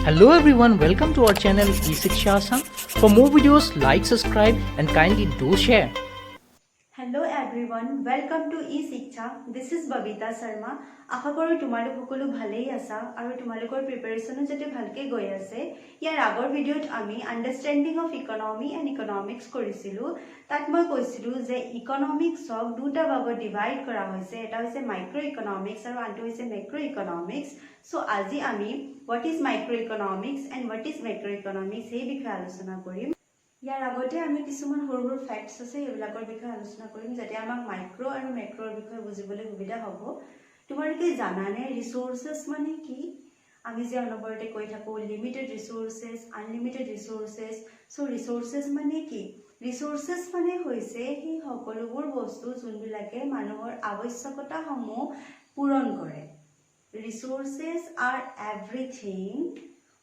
Hello everyone, welcome to our channel eShiksha Assam. For more videos, like, subscribe and kindly do share. Hello everyone, welcome to eShiksha. This is Babita Sharma. আশা কৰো তোমালোক সকলো ভালেই আছা আৰু তোমালোকৰ প্ৰিপাৰেচনো যাতে ভালকে গৈ আছে। ইয়াৰ আগৰ ভিডিঅ'ত আমি আন্ডাৰষ্টেণ্ডিং অফ ইকনমি এণ্ড ইকনমিক্স কৰিছিলো। তাত মই কৈছিলো যে ইকনমিক্সক দুটা ভাগত ডিভাইড কৰা হৈছে। এটা হৈছে মাইক্ৰ ইকনমিক্স আৰু আনটো হৈছে মেক্ৰ ইকনমিক্স। সো আজি আমি what is micro economics and what is মেক্ৰ economics এই বিষয়ে আলোচনা কৰিম। ইয়াৰ আগতে আমি কিছুমান সৰু সৰু ফ্যাক্টস আছে এইবিলাকৰ বিষয়ে আলোচনা কৰিম যাতে আমাক মাইক্ৰ আৰু মেক্ৰৰ বিষয়ে বুজিবলৈ সুবিধা হ'ব। তোমালোকে জানানে ৰিসোৰ্সেস মানে কি? আমি যে অনবৰতে কৈ থাকো লিমিটেড ৰিসোৰ্সেস, আনলিমিটেড ৰিসোৰ্সেস। সো ৰিসোৰ্সেস মানে কি? ৰিসোৰ্সেস মানে হৈছে সেই সকলোবোৰ বস্তু যোনবিলাকে মানুহৰ আৱশ্যকতাসমূহ পূৰণ কৰে। Resources are everything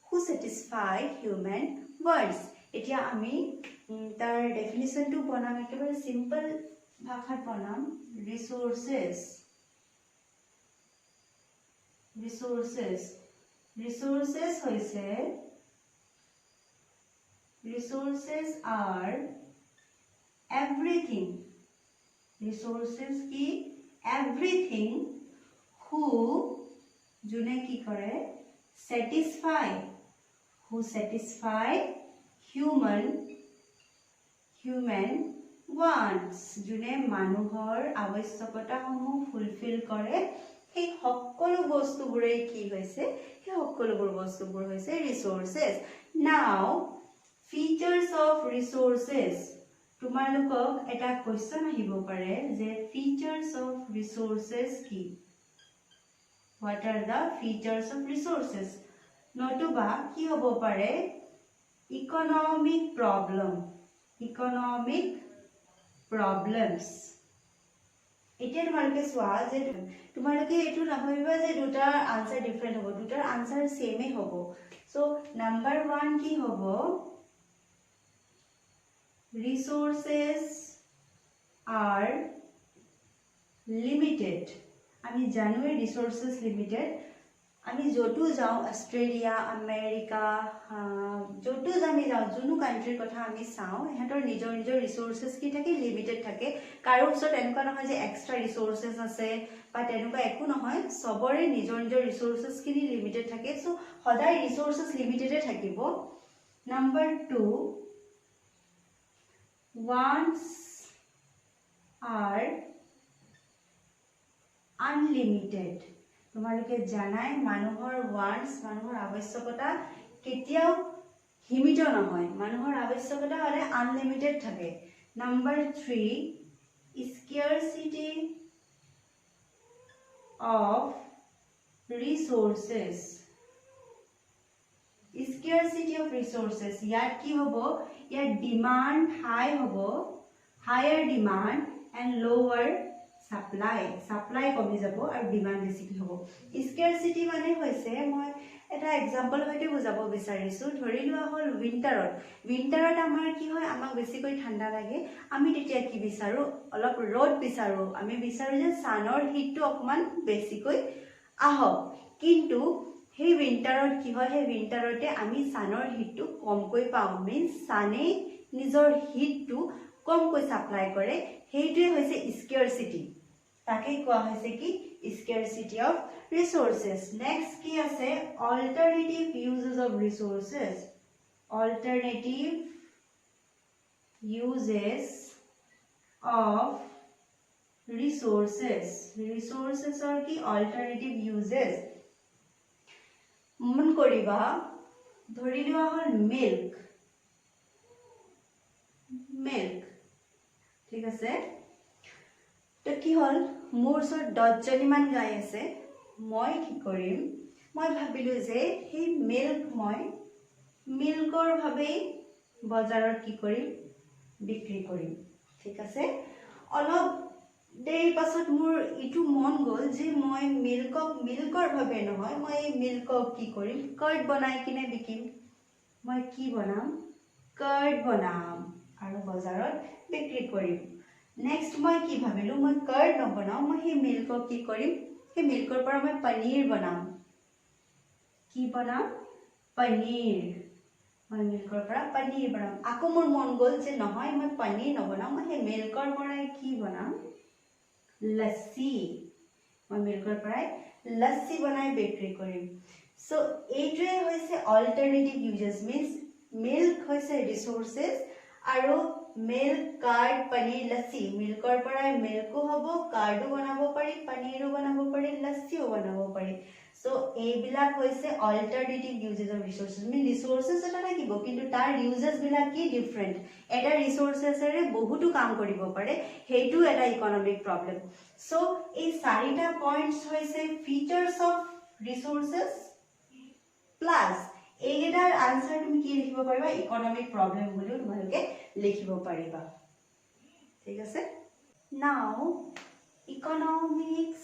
who satisfy human wants. এতিয়া আমি তাৰ ডেফিনিশনটো বনাম একেবাৰে সিম্পল ভাষাত বনাম। resources হৈছে resources are everything. resources কি? everything who যোনে কি কৰে satisfy human wants যোনে মানুহৰ আৱশ্যকতাসমূহ ফুলফিল কৰে সেই সকলো বস্তুবোৰেই কি হৈছে সেই সকলোবোৰ বস্তুবোৰ হৈছে resources. Now features of resources. তোমালোকক এটা কোৱেশ্চন আহিব পাৰে যে features of resources কি? What are the features of resources? নতুবা কি হ'ব পাৰে economic problems. এতিয়া তোমালোকে চোৱা যে তোমালোকে এইটো নাভাবিবা যে দুটাৰ আনসাৰ ডিফাৰেন্ট হ'ব, দুটাৰ আনসাৰ সেমে হ'ব। সো নাম্বাৰ 1 কি হ'ব? resources are limited. আমি জানোৱে ৰিসোৰ্সেস লিমিটেড। আমি যতো যাও অস্ট্ৰেলিয়া, আমেৰিকা, যতো আমি যাও যোনো কান্ট্ৰিৰ কথা আমি চাও এহঁতৰ নিজৰ নিজৰ ৰিসোৰ্সেস কি থাকে লিমিটেড থাকে। কাৰো ওচৰত এনেকুৱা নহয় যে এক্সট্ৰা ৰিসোৰ্সেস আছে বা তেনেকুৱা একো নহয়, সবৰে নিজৰ নিজৰ ৰিসোৰ্সেস কিনি লিমিটেড থাকে। সো সদায় ৰিসোৰ্সেস লিমিটেডে থাকিব। Number 2 wants are unlimited. তোমালোকে জানাই মানুহৰ wants মানুহৰ আৱশ্যকতা কেতিয়াও সীমিত নহয়, মানুহৰ আৱশ্যকতা হলে আনলিমিটেড থাকে। Number 3 scarcity of resources. ইয়াত কি হ'ব? ইয়াত ডিমান্ড হাই হ'ব, হায়াৰ ডিমান্ড এণ্ড লোৱাৰ সাপ্লাই কমি যাব আৰু ডিমান্ড বেছি হ'ব। স্কেৰচিটি মানে হৈছে মই এটা এক্সাম্পল হয়তো বুজাব বিচাৰিছো। ধৰি লোৱা হল উইন্টাৰত আমাৰ কি হয় আমাক বেছিকৈ ঠাণ্ডা লাগে। আমি তেতিয়া কি বিচাৰো? অলপ ৰ'দ বিচাৰো। আমি বিচাৰো যে সানৰ হিটটো অকমান বেছিকৈ আহক। কিন্তু সেই উইন্টাৰত কি হয় সেই উইন্টাৰতে আমি সানৰ হিটটো কমকৈ পাওঁ। মিন্স সানে নিজৰ হিটটো কমকৈ সাপ্লাই কৰে। সেইটোৱে হৈছে স্কেৰচিটি। তাকে কোৱা হৈছে কি scarcity of resources. Next কি আছে? alternative uses of resources. alternative uses of resources. resources or কি alternative uses মন কৰিবা। ধৰি লোৱা হল মিল্ক ঠিক আছে। তো কি হল মোৰ ওচৰত 10 জনীমান গাই আছে। মই কি কৰিম? মই ভাবিলো যে সেই মিল্কৰ ভাবে বজাৰত কি কৰিম? বিক্ৰী কৰিম। ঠিক আছে। অলপ দেৰি পাছত মোৰ ইটো মন গল যে মই মিল্কৰ ভাবে নহয়, মই মিল্কক কি কৰিম? কাৰ্ড বনাই কিনে বিকিম। মই কি বনাম? কাৰ্ড বনাম আৰু বজাৰত বিক্ৰী কৰিম। নেক্সট মই কি ভাবিলো? মই কাৰ্ড নবনাও, মই সেই মিল্কক কি কৰিম? সেই মিল্কৰ পৰা মই পনীৰ বনাম। কি বনাম? পনীৰ মই মিল্কৰ পৰা পনীৰ বনাম আকৌ মোৰ মন গ'ল যে নহয় মই পনীৰ নবনাম মই সেই মিল্কৰ পৰাই কি বনাম লস্সি মই মিল্কৰ পৰাই লস্সি বনাই বিক্ৰী কৰিম সো এইটোৱে হৈছে অল্টাৰনেটিভ ইউজেছ মিন্স মিল্ক হৈছে ৰিসোৰ্সেস আৰু মিল্ক কাৰ্ড পনীৰ লস্সি মিল্কৰ পৰাই মিল্কো হ'ব কাৰ্ডো বনাব পাৰি পনীৰো বনাব পাৰি লস্সিও বনাব পাৰি সো এইবিলাক হৈছে অল্টাৰনেটিভ ইউজেছ অফ ৰিসোৰ্সেস মিন ৰিসোৰ্সেস এটা থাকিব কিন্তু তাৰ ইউজেছ বিলাক কি ডিফাৰেন্ট এটা ৰিসোৰ্সেসৰে বহুতো কাম কৰিব পাৰে হেইটো এটা ইকোনমিক প্ৰবলেম সো এই চাৰিটা পইণ্টছ হৈছে ফিচাৰ্স অফ ৰিসোৰ্সেস প্লাস এইটাৰ আনসাৰ তুমি কি লিখিব পাৰিবা ইকোনমিক প্ৰবলেম বুলিও তোমালোকে লিখিব পাৰিবা ঠিক আছে নাও economics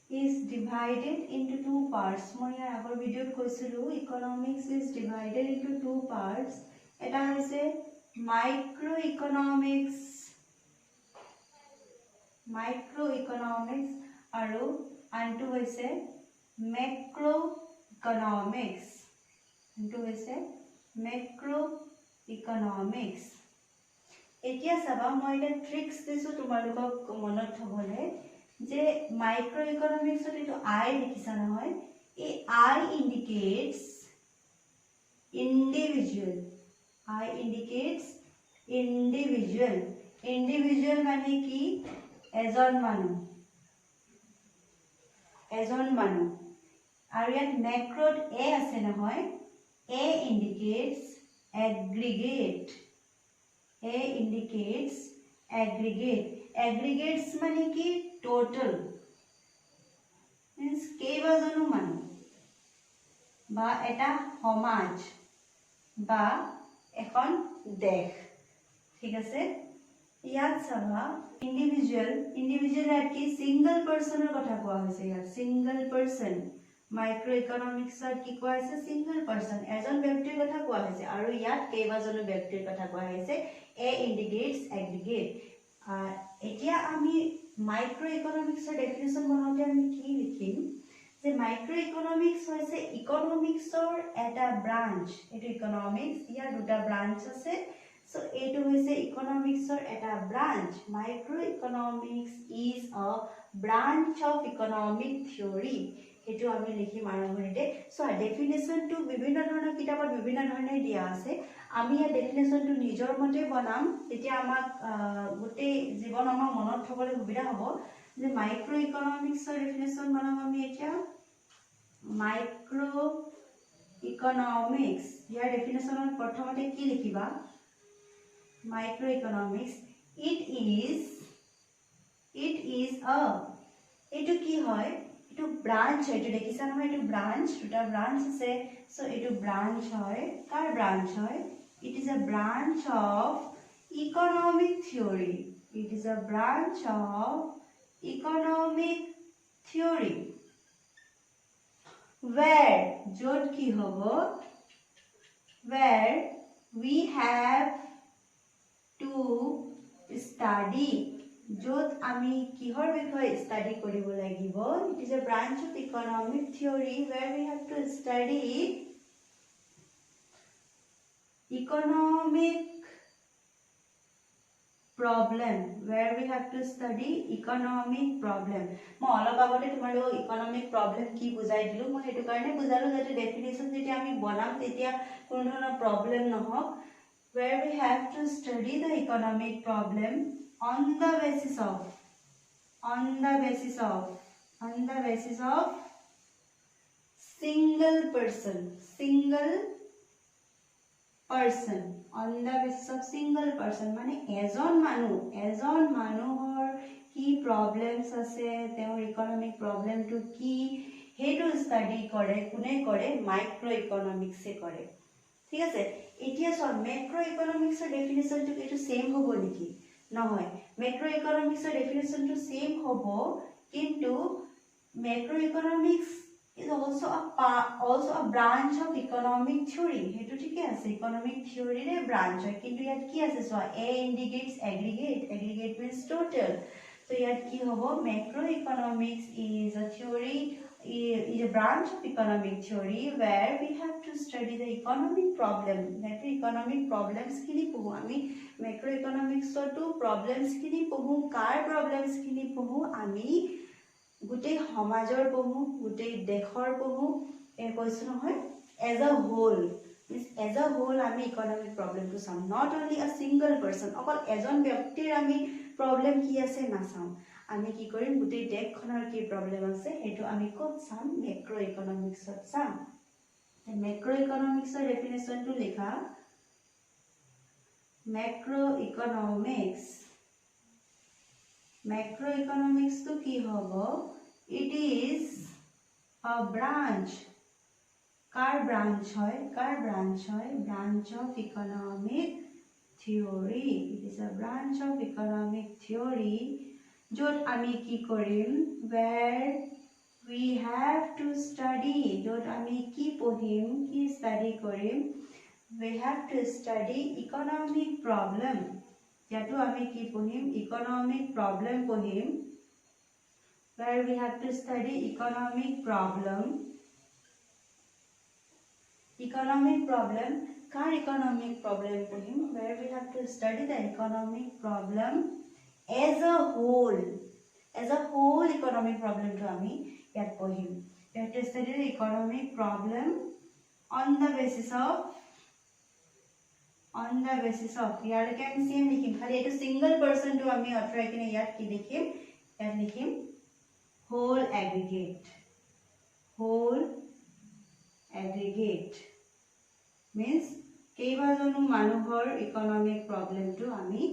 is divided into two parts মই ইয়াৰ আগৰ ভিডিঅ'ত কৈছিলো economics is divided into two parts এটা হৈছে microeconomics আৰু আনটো হৈছে macroeconomics এতিয়া চাবা মই এটা ট্ৰিক্স দিছো তোমালোকক মনত থবলে যে মাইক্ৰোইকোনমিক্সত এটো আই লিখিছা নহয় এই আই ইন্ডিকেটস ইন্ডিভিজুৱেল মানে কি এজন মানুহ আৰু ইয়াত ম্যাক্ৰোত এ আছে নহয় এ ইন্ডিকেটস aggregates মানে কি total means কেইবাজনো মানুহ বা এটা সমাজ বা এখন দেশ ঠিক আছে ইয়াত চাবা ইন্ডিভিজুৱেল এট কি সিঙ্গল পাৰসনৰ কথা কোৱা হৈছে ইয়াত সিঙ্গল পাৰসন মাইক্ৰোইকোনমিক্সত কি কোৱা হৈছে সিঙ্গল পাৰসন এজন ব্যক্তিৰ কথা কোৱা হৈছে আৰু ইয়াত কেইবাজনো ব্যক্তিৰ কথা কোৱা হৈছে এ ইন্ডিকেটস এগ্ৰিগেট এতিয়া আমি মাইক্ৰোইকোনমিক্সৰ ডেফিনেশন বনাওঁতে আমি কি লিখিম যে মাইক্ৰোইকোনমিক্স হৈছে ইকোনমিক্সৰ এটা ব্ৰাঞ্চ এটো ইকোনমিক্স ইয়াৰ দুটা ব্ৰাঞ্চ আছে সো এটো হৈছে ইকোনমিক্সৰ এটা branch microeconomics is a branch of economic theory এটো আমি লিখিম আৰম্ভণিতে সো ডেফিনেশনটো বিভিন্ন ধৰণৰ কিতাপত বিভিন্ন ধৰণে দিয়া আছে আমি এই ডেফিনেশনটো নিজৰ মতে বনাম তেতিয়া আমাক গোটেই জীৱন আমাৰ মনত থবলৈ সুবিধা হ'ব যে মাইক্ৰোইকোনমিক্সৰ ডেফিনেশন বনাম আমি এতিয়া মাইক্ৰোইকোনমিক্স ইয়াৰ ডেফিনেশনত প্ৰথমতে কি লিখিবা মাইক্ৰোইকোনমিক্স it is a এটো কি হয় এটো ব্ৰাঞ্চ এটো দেখিছা নহয় এটো ব্ৰাঞ্চ দুটা ব্ৰাঞ্চ আছে সো এটো ব্ৰাঞ্চ হয় কাৰ ব্ৰাঞ্চ হয় it is a branch of economic theory where jod ki hobo where we have to study jod ami kihor bikhoy study koribo lagibo it is a branch of economic theory where we have to study economic problem মই অলপ আগতে তোমালোক economic problem কি বুজাই দিলো মই হেতু কাৰণে বুজালো যাতে ডেফিনেশন যেতিয়া আমি বনাম তেতিয়া কোনো ধৰণৰ প্ৰবলেম নহওক where we have to study the economic problem on the basis of single person on the basis of single person মানে এজন মানুহৰ কি প্ৰবলেমছ আছে তেওঁৰ ইকোনমিক প্ৰবলেমটো কি হেতু ষ্টাডি কৰে কোনে কৰে মাইক্ৰোইকোনমিক্সে কৰে ঠিক আছে এতিয়া সব ম্যাক্ৰোইকোনমিক্সৰ ডেফিনেশনটো এটো সেম হ'ব নেকি নহয় ম্যাক্ৰোইকোনমিক্সৰ ডেফিনেশনটো সেম হ'ব কিন্তু macroeconomics is also a branch of economic theory hetu thike ase economic theory re branch hoy kintu yat ki ase so a indicates aggregate means total so yat ki hobo macroeconomics is a theory is a branch of economic theory where we have to study the economic problem. That economic problems kini pohu ami macroeconomics to problems kini pohu car problems kini pohu ami gutei samajor pohu gutei deshor pohu e koisu nohoy as a whole. As a whole ami economic problem to sam, not only a single person okol ejon byaktir ami problem ki ase na sam, আমি কি কৰিম গোটেই দেশখনৰ কি problem আছে হেতু আমি ক'ত চাম মেক্ৰো ইকনমিক্সত চাম মেক্ৰো ইকনমিক্সৰ ডেফিনেশনটো লিখা মেক্ৰো ইকনমিক্স তো কি হ'ব ইট ইজ আ ব্ৰাঞ্চ কাৰ ব্ৰাঞ্চ হয় branch of economic theory it is a branch of economic theory jot ami ki korim where we have to study jot ami ki pohim ki study korim we have to study economic problem jato ami ki pohim economic problem pohim where we have to study economic problem kar economic problem pohim where we have to study the economic problem as a whole economic problem to ami yat pohim we have to study the economic problem on the basis of here can see likhim khali etu single person to ami atrai kine yat ki likhim whole aggregate means keibajonu manuhor economic problem to ami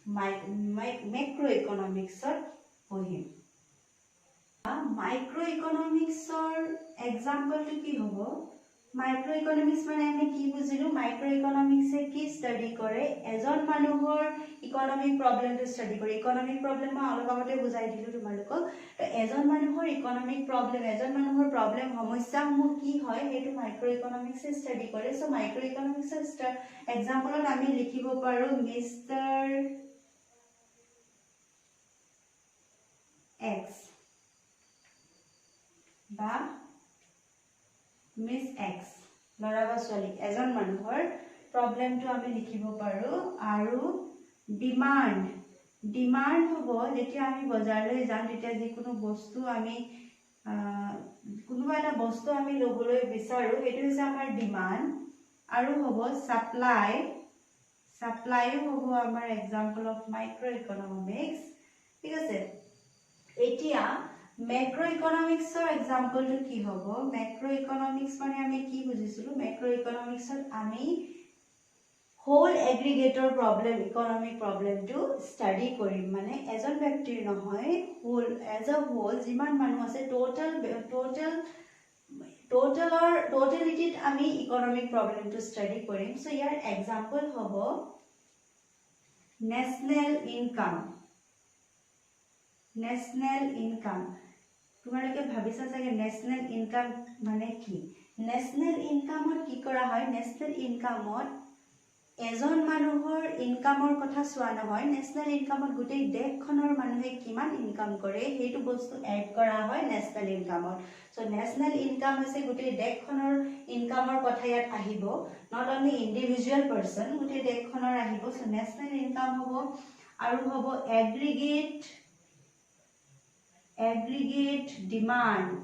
macroeconomics pohim microeconomics example to ki hobo microeconomics mane ami ki bujilu microeconomics e ki study kore ejon manuhor economic problem to study kore economic problem ma alok agote bujai dilu tumalukok to ejon manuhor economic problem ejon manuhor problem samasya mu ki hoy hetu microeconomics e study kore so microeconomics example ami likhibo paru Mr. X বা Miss X লৰা বা ছোৱালী এজন মানুহৰ প্ৰবলেমটো আমি লিখিব পাৰো আৰু ডিমান্ড হ'ব যেতিয়া আমি বজাৰলৈ যাম তেতিয়া যিকোনো বস্তু আমি কোনোবা এটা বস্তু আমি লবলৈ বিচাৰো এটো হৈছে আমাৰ ডিমান্ড আৰু হ'ব সাপ্লাই হ'ব আমাৰ এক্সাম্পল অফ মাইক্ৰোইকনমিক্স ঠিক আছে এতিয়া macroeconomics example to ki hobo macroeconomics mane ami ki bujhisulu macroeconomics ami whole aggregator problem economic problem to study korim mane ejon byaktir nohoy whole as a whole jiman manu ase totality ami economic problem to study korim so here example hobo national income তোমালোকে ভাবিছা চাগে national income মানে কি national ইনকামত কি কৰা হয় national ইনকামত এজন মানুহৰ ইনকামৰ কথা চোৱা নহয় ন্যাশনাল ইনকামত গোটেই দেশখনৰ মানুহে কিমান ইনকাম কৰে হেতু বস্তু এড কৰা হয় ন্যাশনাল ইনকামত সো ন্যাশনাল ইনকাম হৈছে গোটেই দেশখনৰ ইনকামৰ কথা ইয়াত আহিব নট অনলি ইন্ডিভিজুৱেল পাৰসন গোটেই দেশখনৰ আহিব সো ন্যাশনাল ইনকাম হ'ব আৰু হ'ব aggregate demand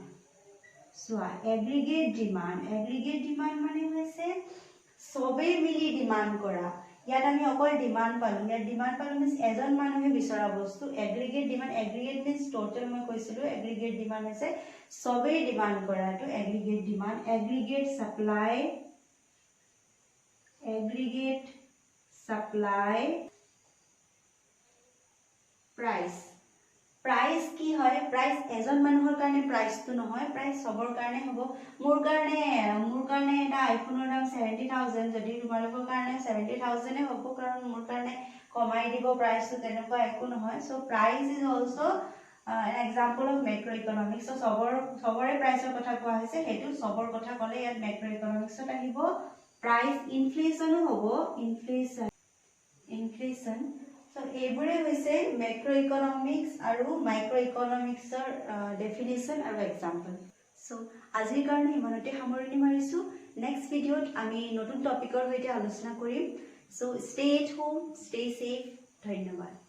so aggregate demand mane hoise sobe mili demand kora yat ami okol demand palu means ejon manuhe bisara bostu aggregate means total moi koisilu aggregate demand hoise sobe demand kora to aggregate demand aggregate supply price ki hoy price ejon manuhor karone price to nohoy price sobor karone hobo mur karone eta iPhone or dam 70000 jodi tumalokor karone 70000 e hobo karon mur karone komai dibo price to tenoko ekku nohoy so price is also an example of macroeconomics so sobore price or kotha koa hoise hetu sobor kotha kole yat macroeconomics ot ahibo price inflation hobo inflation so ebure hoise macroeconomics aru microeconomics definition aru example চ' আজিৰ কাৰণে ইমানতে সামৰণি মাৰিছোঁ next ভিডিঅ'ত আমি নতুন টপিকৰ সৈতে আলোচনা কৰিম so' stay at home stay safe ধন্যবাদ